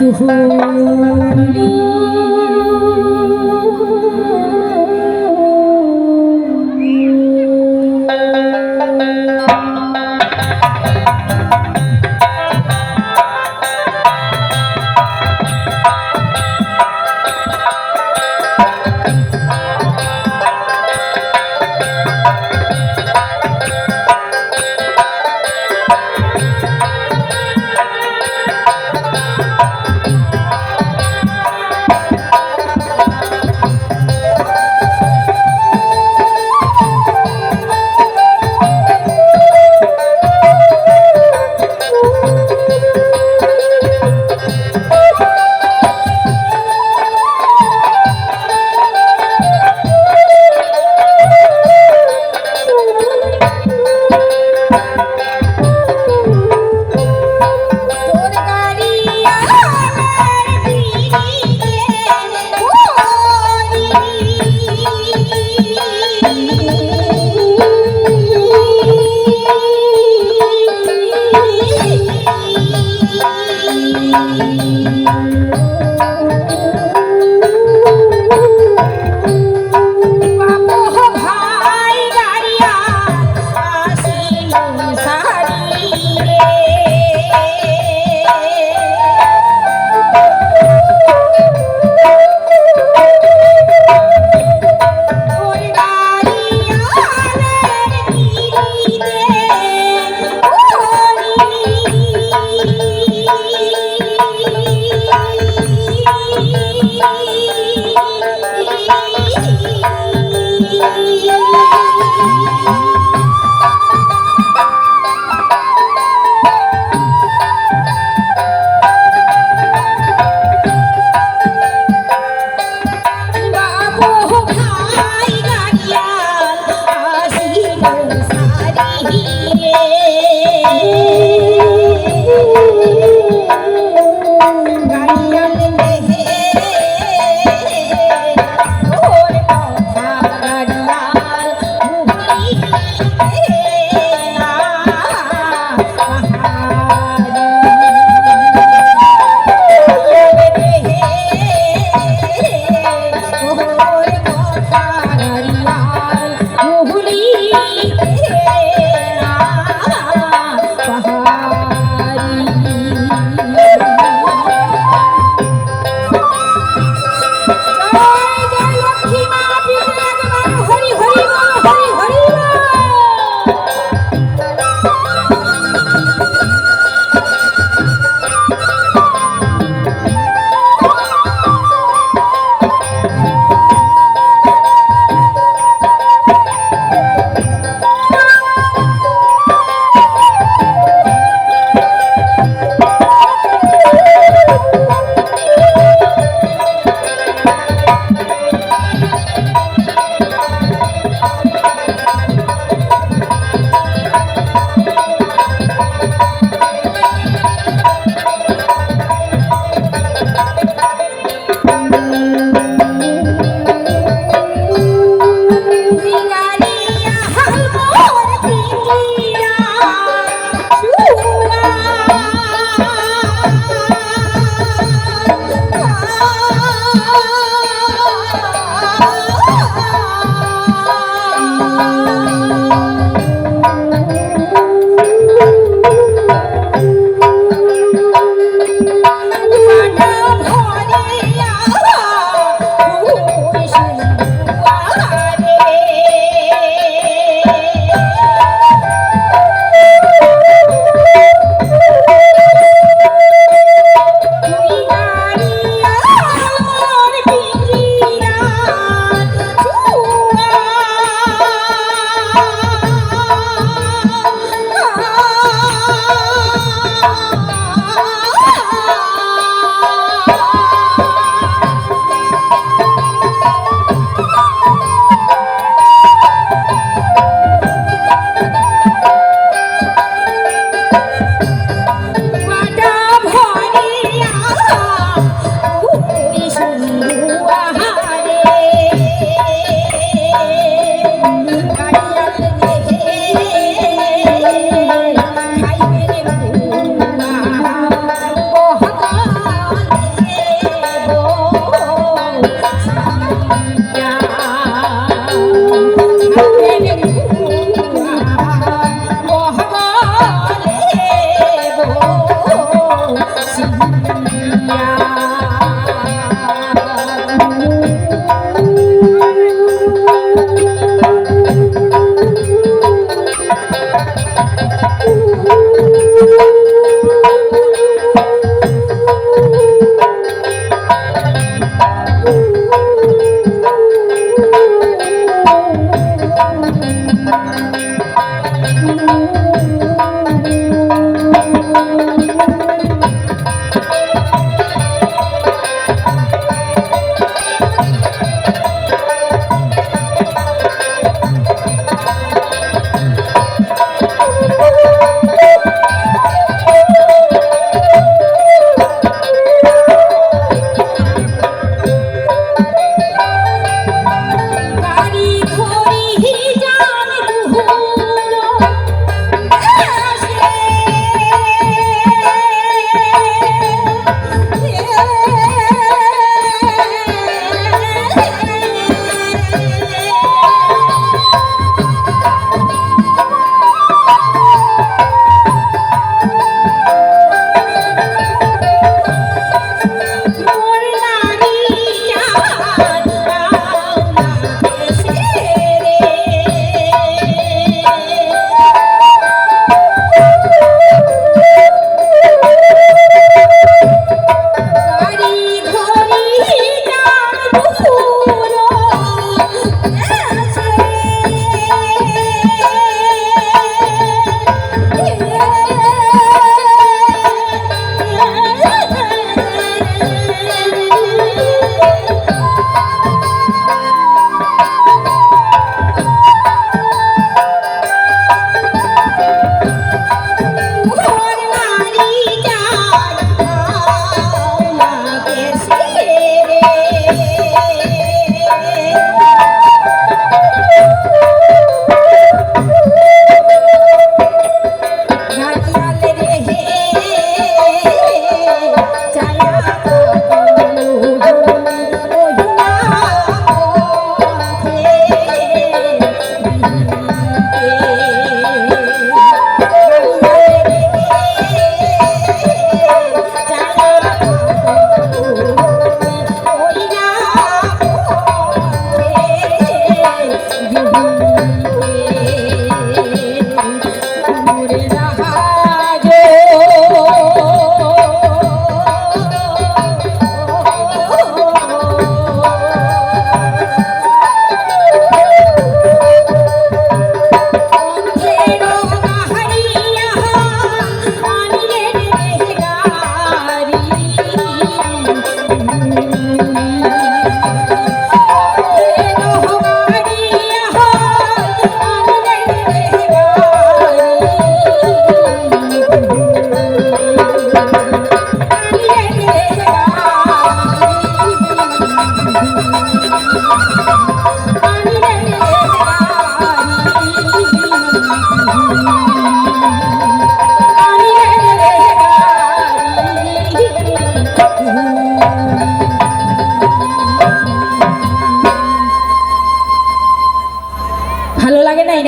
মুহুলি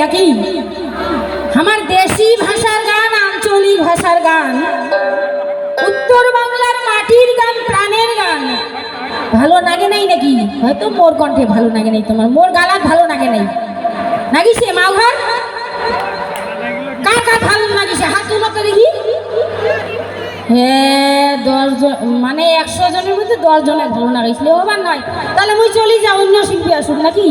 নাকি আমার দেশি ভাষার গান, আঞ্চলিক ভাষার গান, উত্তর বাংলার মাটির গান, প্রাণের গান ভালো লাগে নাই নাকি? হয়তো মোর কণ্ঠে ভালো লাগে নাই, তোমার মোর গালাত ভালো লাগে নাই নাকি? সে মা ঘর কার কার ভালো লাগিছে হাত তুলো তো দেখি। হ্যাঁ 10 জন, মানে 100 জনের মধ্যে 10 জনের ভালো লাগাইছিল। ওবার নয়, তাহলে মুই চলি যা, অন্য শিল্পী আসুক নাকি?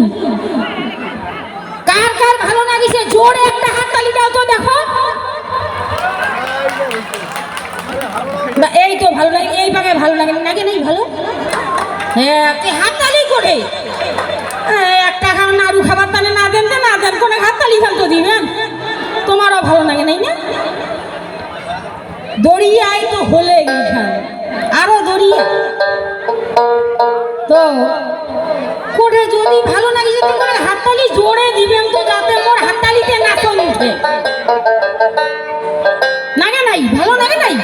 কার কার ভালো লাগিছে জোরে একটা হাত তালি দাও তো দেখো। এই তো ভালো লাগে, এই ভাগে ভালো লাগে নাকি? নেই ভালো? হ্যাঁ হাত তালি করে একটা খাওয়া নাড়ু খাবার তাহলে না দেন না দেন কোনো হাত তালি খান তো দিবেন। তোমারও ভালো লাগে নাই না? দড়িয়াই তো হলে আরো দড়িয়া তো করে যদি ভালো লাগে যদি করে হাততালি জোরে দিবেন তো, যাতে মোর হাততালিতে নাচন উঠে। লাগে নাই? ভালো লাগে নাই?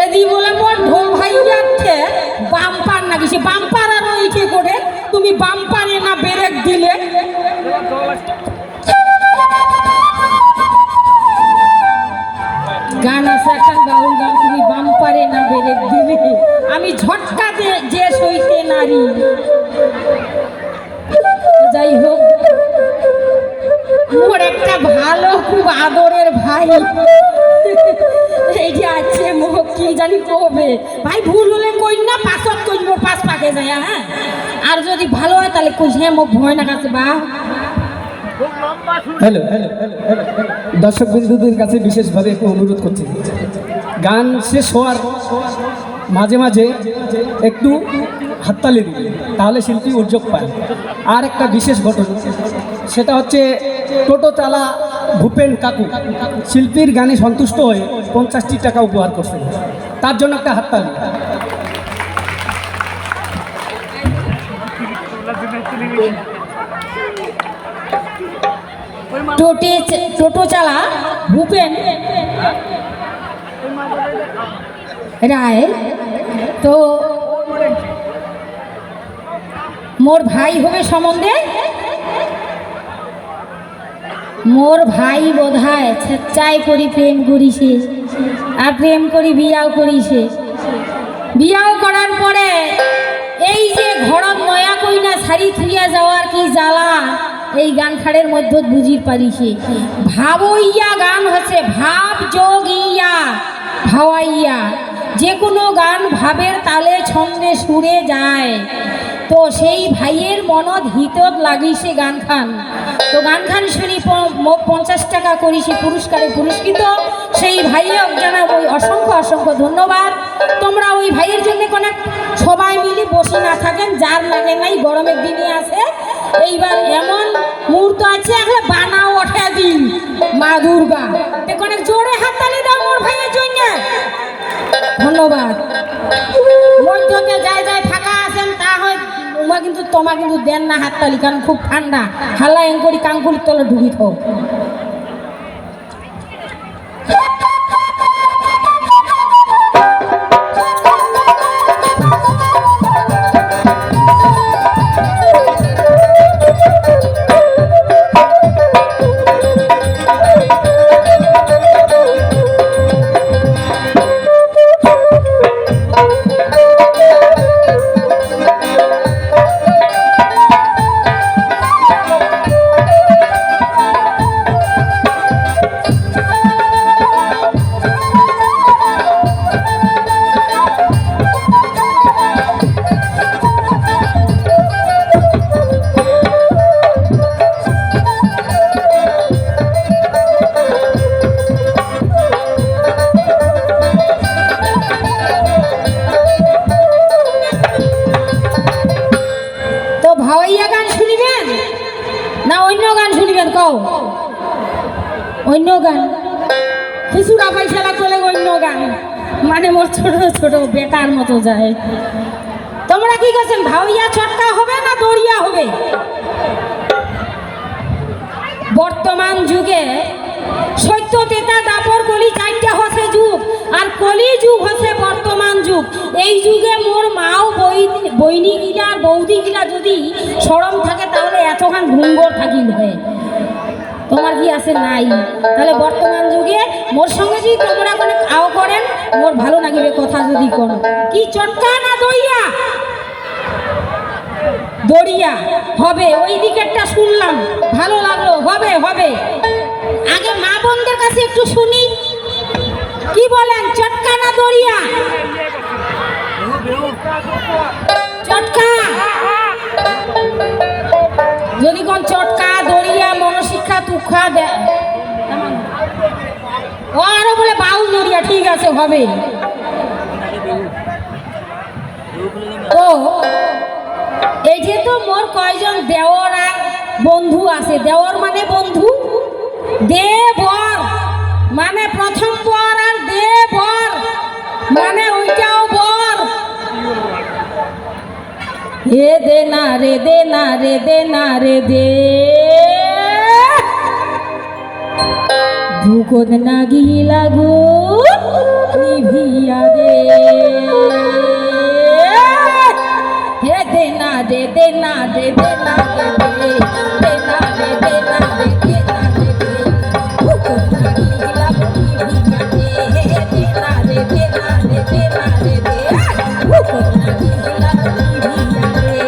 এদি বলে মোর ঢোল ভাই যাচ্ছে বাম্পার নাকি? বাম্পার আর ওইকে করে তুমি বাম্পারে না ব্রেক দিলে গান আছে একটা বাউল গান, তুমি বাম্পারে না ব্রেক দিলে আমি ঝটকা যে সইতে নারী। যাই হোক, মোর একটা ভালো খুব আদরের ভাই এই যে আছে মোহ কি জানি কবে ভাই, ভুল হলে কই না পাছত কই মোর পাশ পাকে যায়। হ্যাঁ আর যদি ভালো হয় তাহলে কই হ্যাঁ মোর ভয় না কাছে বা। হ্যালো দর্শক বিন্দুদের কাছে বিশেষভাবে একটু অনুরোধ করছি, গান শেষ হওয়ার মাঝে মাঝে একটু হাততালি দিন, তাহলে শিল্পী উদ্যোগ পায়। আর একটা বিশেষ ঘটনা, সেটা হচ্ছে টোটো চালা ভূপেন কাকু শিল্পীর গানে সন্তুষ্ট হয়ে 50টি টাকা উপহার করছেন, তার জন্য একটা হাততালি। টোটো চালা ভূপেন রায় তো মোর ভাই হবে সম্বন্ধে মোর ভাই বোধহয় স্বেচ্ছায় করি প্রেম করিছে আর প্রেম করি বিয়াও করিছে বিয়াও করার পরে এই যে ঘরত নয়া কইনা শাড়ি থুইয়া যাওয়ার কি জ্বালা এই গান খাড়ের মধ্যে বুঝি পারিছে ভাবইয়া গান হচ্ছে ভাব যোগ ইয়া ভাওয়াইয়া যে কোনো গান ভাবের তালে ছন্দে সুরে যায় তো সেই ভাইয়ের মনত হিতত লাগিছে গান খান তো গান খান শুনি 50 টাকা করিছে পুরস্কারে পুরস্কৃত সেই ভাইয়ের জানাব অসংখ্য অসংখ্য ধন্যবাদ তোমরা ওই ভাইয়ের জন্য কোনো সবাই মিলে বসে না থাকেন যার লাগে নাই গরমের দিনে আছে এইবার এমন মুহূর্ত আছে এখন বানাও ওঠে দিন মা দুর্গা অনেক জোরে হাততালি দাও মোর ভাইয়ের জন্য ধন্যবাদ মধ্যতে যাই যাই ফাঁকা আছেন তা হয় কিন্তু তোমা কিন্তু দেন না হাততালি কারণ খুব ঠান্ডা হাল্লা এন করি কাঙ্কুলির তলে ঢুকি থাও ভাওয়াইয়া গান শুনিবেন না অন্য গান শুনিবেন কও অন্য গান খুচুরা পয়সা চলে অন্য গান মানে মোর ছোট ছোট বেটার মতো যায় তোমরা কি করছেন ভাওয়াইয়া চটকা হবে না দড়িয়া হবে বর্তমান যুগে সত্য তেতা দাপর কলি চারটা হচ্ছে যুগ আর কলি যুগ হচ্ছে বর্তমান যুগ এই যুগে মোর মাও বইনি গিলা আর বৌদি গিলা যদি সরম থাকে তাহলে এতখান ঘুঙ্গর থাকিল হয় তোমার কি আছে নাই তাহলে বর্তমান যুগে মোর সঙ্গে যদি তোমরা কোনো আও করেন মোর ভালো লাগিবে কথা যদি করো কি চটকা না দড়িয়া দড়িয়া হবে ওই দিকেরটা শুনলাম ভালো লাগলো হবে হবে আগে মা বোনদের কাছে একটু শুনি কি বলেন চটকা না দড়িয়া চটকা যদি কোন চটকা দড়িয়া মনশিক্ষা তুক্ষা দেয় ও আরো বলে বাউল দড়িয়া ঠিক আছে হবে তো এই যে তো মোর কয়জন দেওর আর বন্ধু আছে দেওর মানে বন্ধু দেবর মানে প্রথম বর আর দেবর মানে ওইটাও বর হে দে না রে দে না রে দে না রে দে ভুকদ না গিলা গো নিভিয়া দে হে দে না রে দে না রে দে না রে দে দে না রে দে না রে দে না রে দে ভুকদ না গিলা গো নিভিয়া দে দে না রে দে না রে দে না রে দে ভুকদ না গিলা গো নিভিয়া দে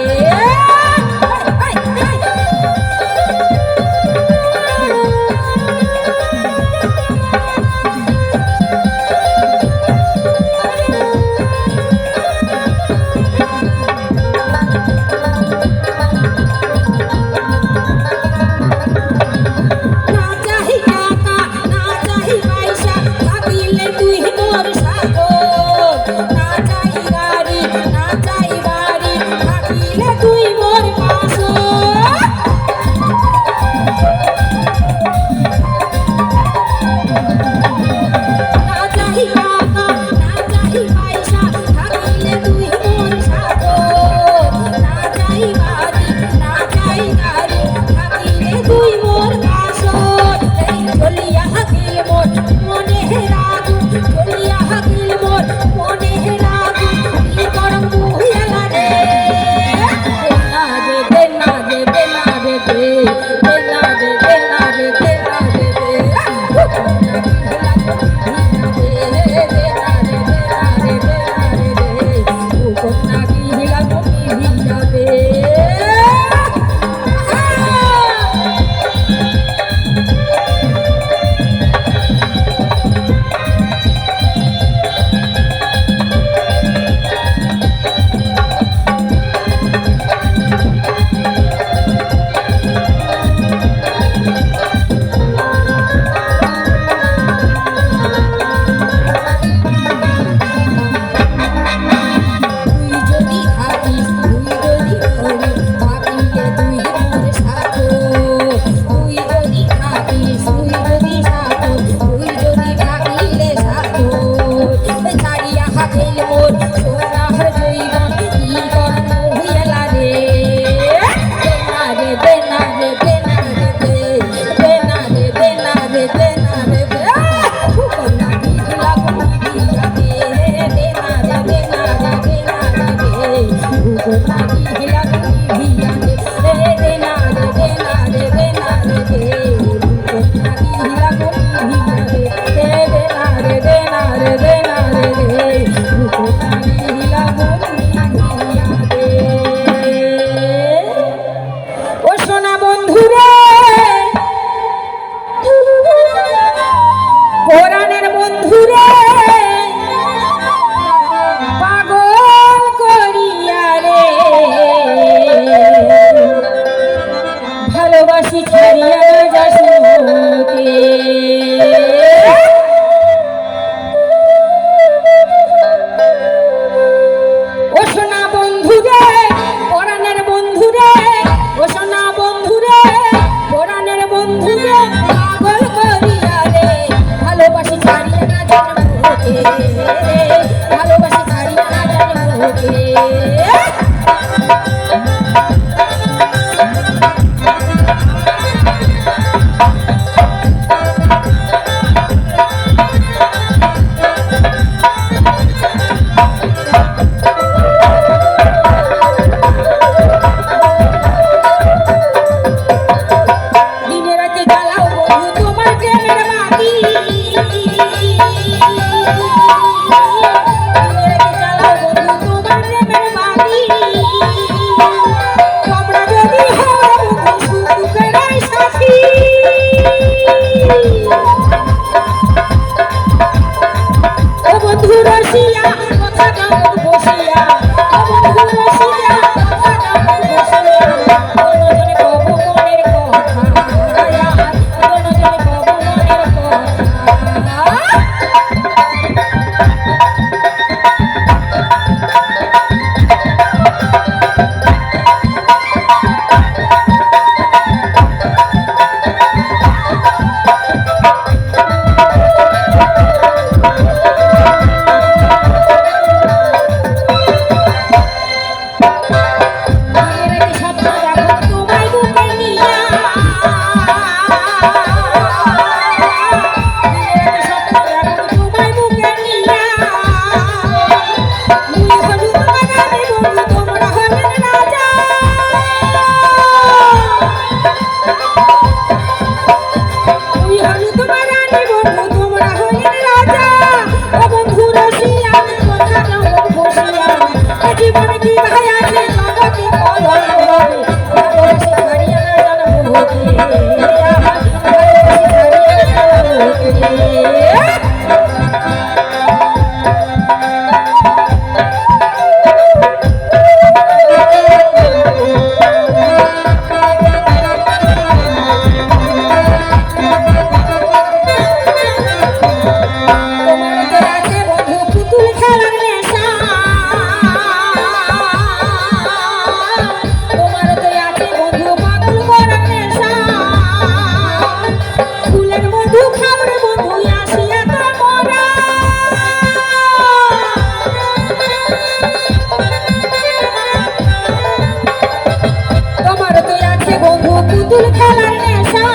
পুতুল খেলার নেশা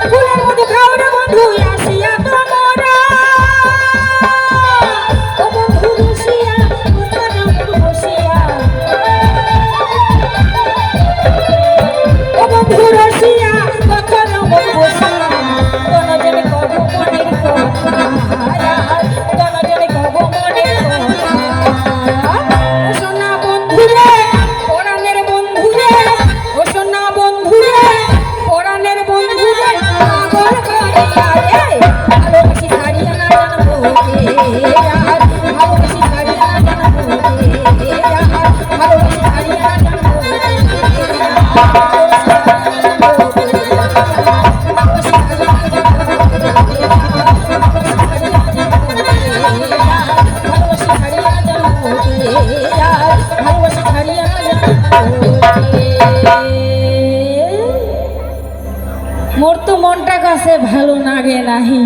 ফুলের মধ্যে খাও রে বন্ধু আসিয়া তোমরা ও বন্ধু রসিয়া কোথায় বসিয়া ও বন্ধু রসিয়া কখন বসিয়া কোন জনে কব মনের কথা কোন জনে কব মনের কথা ও সোনা বন্ধু রে পরাণের বন্ধু রে ও সোনা বন্ধু রে পরাণের বন্ধু রে পাগল করিয়া রে ভালোবাসি ছাড়িয়া না জানবো আর ভালোবাসি ছাড়িয়া না জানবো ভালোবাসি ছাড়িয়া না জানবো মোর তো মনটা কাছে ভালো লাগে নাহি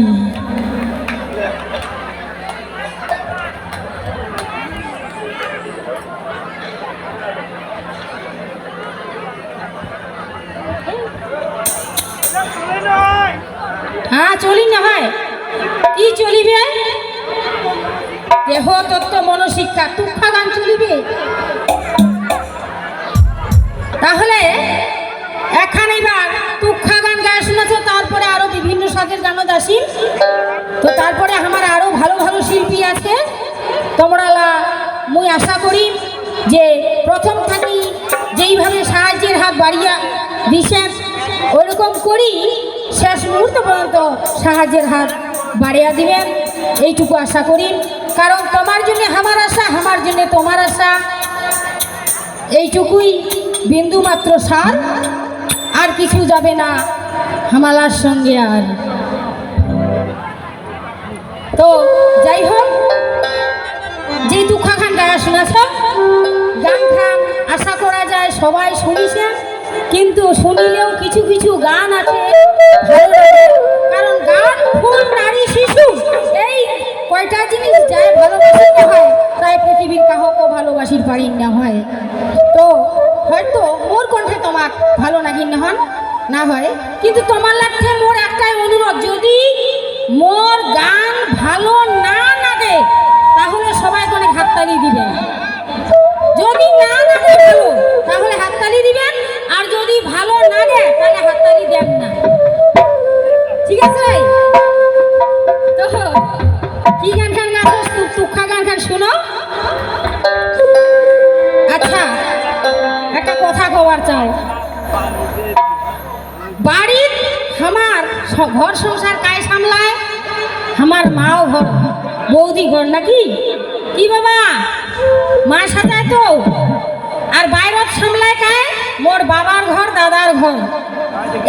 হ্যাঁ চলি না হয় কি চলিবে দেহ তত্ত্ব মনশিক্ষা তুফা গান চলিবে তাহলে এখানে এবার তুফা গান গায়ে শুনেছ তারপরে আরো বিভিন্ন স্বাদের গানও দাসি তো তারপরে আমার আরো ভালো ভালো শিল্পী আছে তোমরা মুই আশা করি যে প্রথম থাকি যেইভাবে সাহায্যের হাত বাড়িয়া দিছেন ওইরকম করি শেষ মুহূর্ত পর্যন্ত সাহায্যের হাত বাড়িয়া দিবেন এইটুকু আশা করি কারণ তোমার জন্য আমার আশা আমার জন্য তোমার আশা এইটুকুই বিন্দু মাত্র সার আর কিছু যাবে না হামালার সঙ্গে আর তো যাই হোক যে দুঃখা খান গায়া শুনেছ গান খান আশা করা যায় সবাই শুনিছেন কিন্তু শুনিলেও কিছু কিছু গান আছে ভালো লাগে কারণ গান ফুল নারী শিশু এই কয়টা জিনিস যায় ভালোবাসি না হয় তাই পৃথিবীর কাহকে ভালোবাসির পারি না হয় তো হয়তো মোর কণ্ঠে তোমার ভালো নাকি না হন না হয় কিন্তু তোমার লাগছে মোর একটাই অনুরোধ যদি মোর গান ভালো না লাগে তাহলে সবাই অনেক হাততালি দিবেন যদি না লাগে ভালো তাহলে হাততালি দিবেন আর যদি ভালো লাগে তাহলে হাততালি দেন না ঠিক আছে তো কি গান খান গাছ তুখা গান খান শোনো আচ্ছা একটা কথা কবার চাও বাড়ির আমার ঘর সংসার কায় সামলায় আমার মাও ঘর বৌদি ঘর নাকি কি বাবা মা সাজায় তো আর বাইরত সামলায় কায় মোর বাবার ঘর দাদার ঘর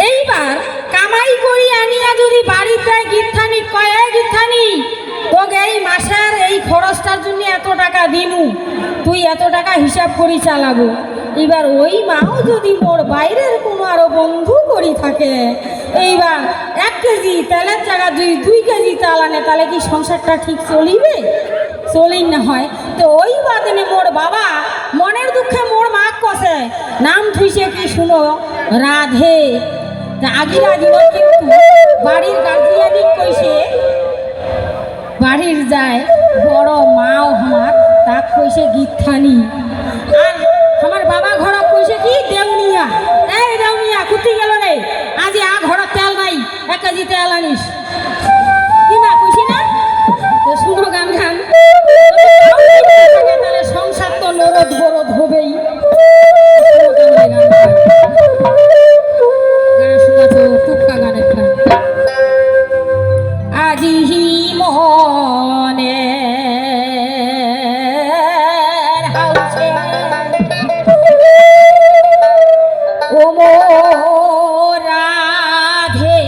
এইবার কামাই করি আনিয়া যদি বাড়িতে গিথানি কয়ে গিথানি তোকে এই মাসের এই খরচটার জন্য এত টাকা দিনু তুই এত টাকা হিসাব করি চালাবো এবার ওই মাও যদি মোর বাইরের কোনো আরো বন্ধু করি থাকে এইবার 1 কেজি তেলের জায়গা 2 কেজি তেল আনে তাহলে কি সংসারটা ঠিক চলিবে চলি না হয় তো ওই বাদনে মোর বাবা মনের দুঃখে মোর মা কষে নাম থুইছে কি শুনো রাধে আগিরা দিন কিন্তু বাড়ির গার্জিয়ানিক কইছে বাড়ির যায় বড় মাও আমার তাক কইছে গীতখানি আর আমার বাবা ঘর কইছে কি দেউনিয়া এই দেউনিয়া কুতি গেল রে আজি ঘর তেল নাই 1 কেজি তেল আনিস কি না কইছি না তো শুনো গান গান তাহলে সংসার তো নরদ বরদ হবেই আজি মনে ও রাধে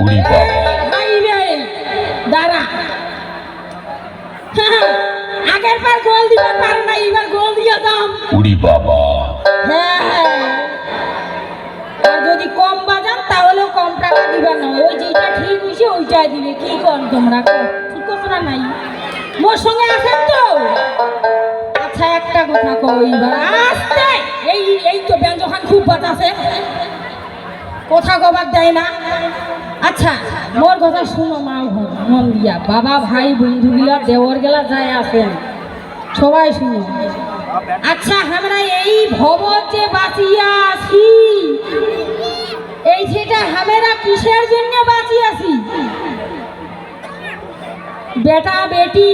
উড়ি বাবা ভাই রে দাঁড়া আগের বার গোল দিতে পারো না এবার গোল দিয়ে দাম উড়ি বাবা হ্যাঁ আর যদি কম বাজান তাহলে কম টাকা দিবে না ওই যেটা ঠিক হয়েছে ওইটাই দিবে কি কর তোমরা ঠিক করছো না নাই মোর সঙ্গে আছেন তো আচ্ছা একটা কথা কইবা আস্তে এই এই তো ব্যঞ্জখান খুব বাতাসে কথা কবার দেয় না আচ্ছা মোর কথা শুনো মা মন দিয়া বাবা ভাই বন্ধুগুলা দেওয়ার গেলা যায় আসেন সবাই শুনো আচ্ছা আমরা এই ভবত যে বাঁচিয়া আছি এই সেটা আমরা কিসের জন্য বাঁচিয়ে আছি বেটা বেটি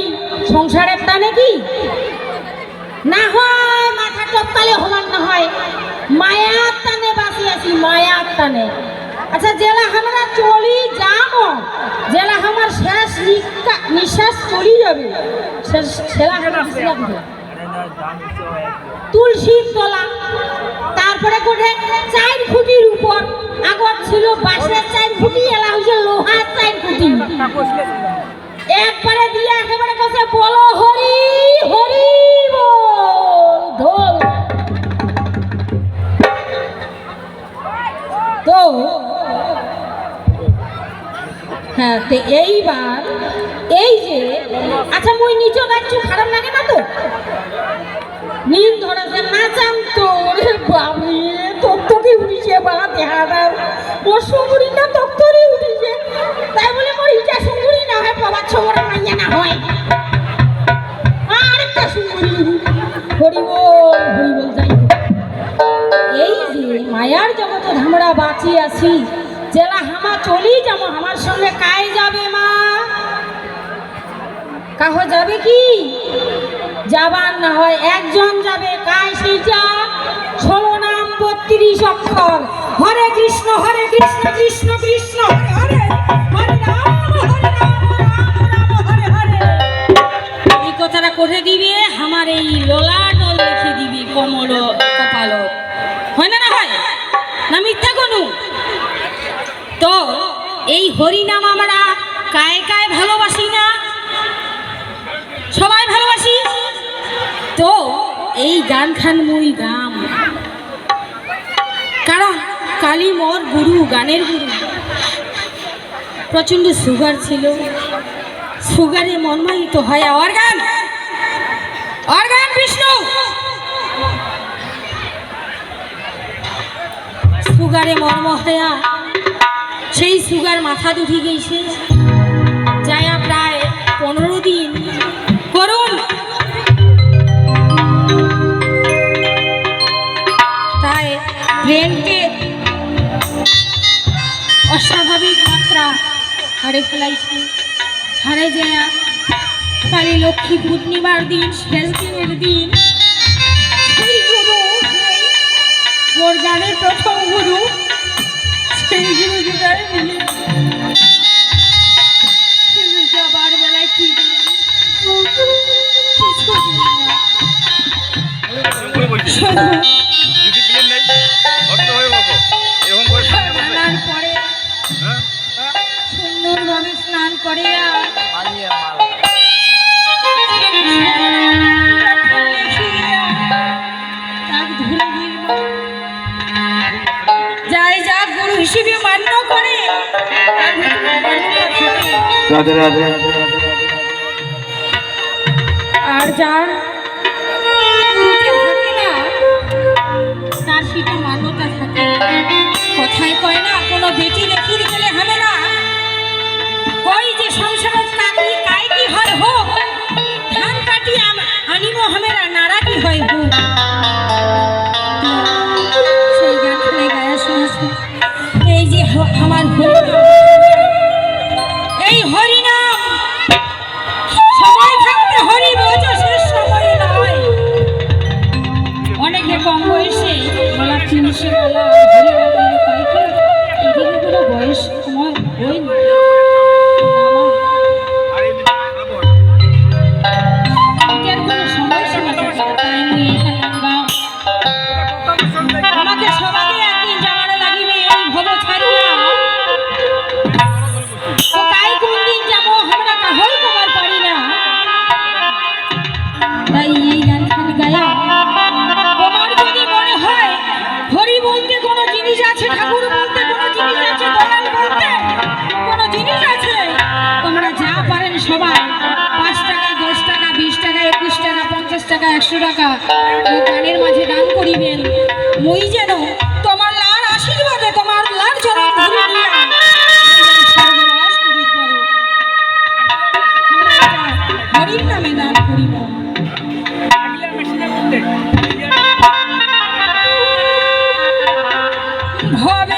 সংসারের টানে কি না হয় মাথা টপকালে সমান না হয় মায়ার টানে বাঁচিয়ে আছি মায়ার টানে আচ্ছা জেলা আমরা চলি যাম জেলা আমার শেষ নিঃশ্বাস চলি যাবে সেলা তুলসীর তলা তারপরে করে 4 ফুটির উপর আগত ছিল বাঁশের 4 ফুটি এলা হয়েছে লোহার 4 ফুটি একবারে দিয়ে একেবারে কাছে বলো হরি হরি বল ঢোল তো হ্যাঁ তো এইবার এই যে আচ্ছা মুই নিচে যাচ্ছি খারাপ লাগে না তো নীল ধরেছে নাচাম তো রে বাবরে তক্তকে উঠিছে বাবা দেহাদার মোর সুন্দরী না তক্তরই উঠিছে তাই বলে মোর ইটা সুন্দরী না হয় বাবার ছোড়া মাইয়া না হয় আরেকটা সুন্দরী হরি বল যাই এই যে মায়ার জগতে আমরা বাঁচিয়ে আছি জেলা হামা চলি যাবো আমার সঙ্গে কায় যাবে মা কাহ যাবে কি যাবার না হয় একজন যাবে কায় সেইটা 16 নাম 32 অক্ষর হরে কৃষ্ণ কৃষ্ণ কৃষ্ণ হরে হরে রাম হরে হরে এই কথাটা করে দিবে আমার এই লোলা ডল লিখে দিবি কমল কপাল হয় না হয় না মিথ্যা কোনো তো এই হরি নাম আমরা কায় কায় ভালোবাসি না সবাই ভালোবাসি তো এই গান খান মুই গাম কারণ কালী মোর গুরু গানের গুরু প্রচণ্ড সুগার ছিল সুগারে মনমালিত হয় অর্গান বিষ্ণু সুগারে মর্ম হয়া সেই সুগার মাথা উঠি গেছে যায়া প্রায় 15 দিন করুন তাই ব্রেনকে অস্বাভাবিক মাত্রা হারে ফেলাইছে হারে যায় কালী লক্ষ্মী পূর্ণিমার দিন শেষ দিনের দিন সেই গুরু মোর গানের প্রথম গুরু সেই গুরু জোগাড় মিলে যাবার বেলায় কি স্নান করে সুন্দরভাবে স্নান করে যাই যা গুরু হিসেবে মান্য করে রাধে রাধে আর যার গুরুতে থাকে না তার সেটা মান্যতা থাকে কথায় কয় না কোনো বেটি রেখে গেলে হবে না কই যে সংসারের কাকি কাই কি হয় হোক ধান কাটি আনিব হামেরা নাড়া কি হয় হোক সেই গান শুনে গায়া শুনেছে এই যে আমার এই হরিনাম সময় থাকতে হরি বোঝো শেষ সময় নয় অনেকে কম বয়সে বলা 30 বলা হরি বলে কয় কি এদিকে কোনো বয়স সময় হই না এটার কোনো সময় সীমা থাকে না তাই আমি এখানে 100 টাকা ও গানের মাঝে দান করিবেন। মই যেন তোমার লার আশীর্বাদে তোমার লার চরণ ধরে নিয়ে সর্বনাশ করিতে পারো। আমরা এটা হরির নামে দান করিব। ভবে